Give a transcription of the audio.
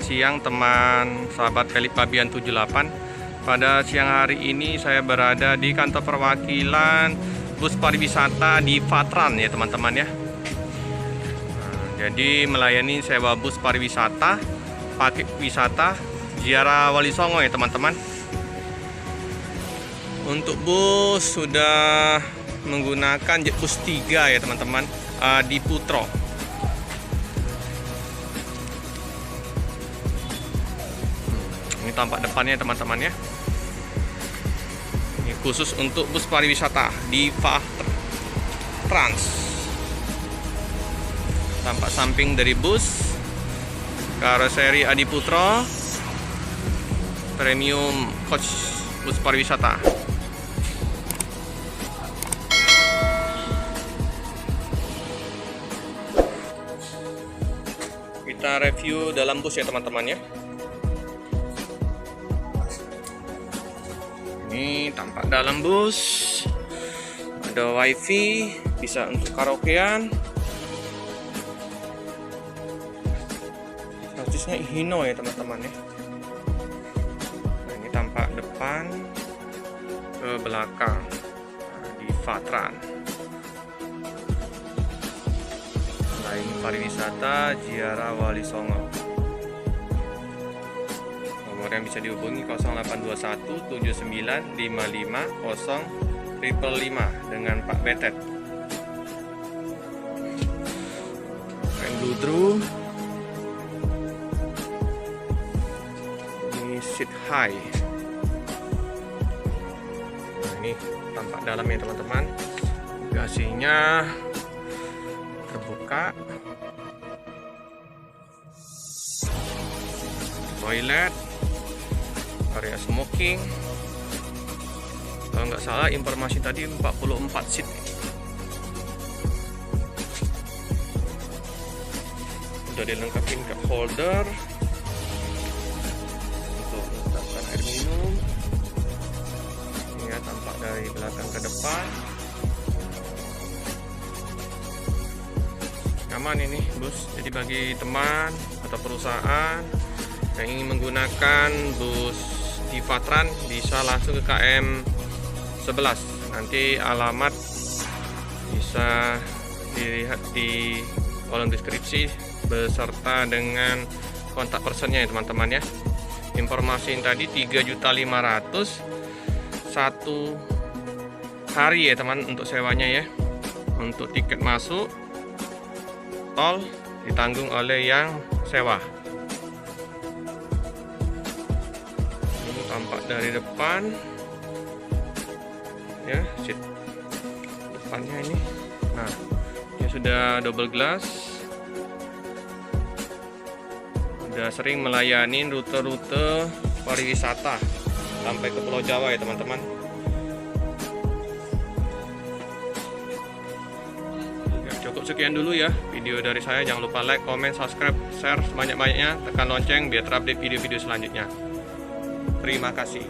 Selamat siang teman sahabat Felip Pabian 78. Pada siang hari ini saya berada di kantor perwakilan bus pariwisata di Fatran ya teman-teman ya. Jadi melayani sewa bus pariwisata, paket wisata Ziarah Wali Songo ya teman-teman. Untuk bus sudah menggunakan jet bus 3 ya teman-teman, di Putro. Ini tampak depannya teman-teman ya. Ini khusus untuk bus pariwisata di Trans. Tampak samping dari bus, karoseri Adi Putro, premium coach bus pariwisata. Kita review dalam bus ya teman-teman ya. Ini tampak dalam bus, ada wifi, bisa untuk karaokean. Statusnya Hino ya teman-teman ya. Nah, ini tampak depan ke belakang di Fatran. Lain pariwisata Ziarah Wali Songo. Nomor yang bisa dihubungi 0821 79 55 0555 dengan Pak Betet. Rem Bludru. Ini seat high. Nah, ini tampak dalamnya teman-teman. Bagasinya terbuka. Toilet, area smoking. Kalau nggak salah informasi tadi 44 seat. Sudah dilengkapi cup holder untuk meletakkan air minum. Ini ya, tampak dari belakang ke depan. Aman ini bus. Jadi bagi teman atau perusahaan yang ingin menggunakan bus di Fatran bisa langsung ke KM 11. Nanti alamat bisa dilihat di kolom deskripsi beserta dengan kontak personnya ya teman-teman ya. Informasi yang tadi 3.500.000 satu hari ya teman untuk sewanya ya. Untuk tiket masuk tol ditanggung oleh yang sewa. Tampak dari depan ya, seat depannya ini. Nah, ini sudah double glass. Sudah sering melayani rute-rute pariwisata sampai ke Pulau Jawa ya teman-teman. Ya, cukup sekian dulu ya video dari saya. Jangan lupa like, comment, subscribe, share sebanyak-banyaknya. Tekan lonceng biar terupdate video-video selanjutnya. Terima kasih.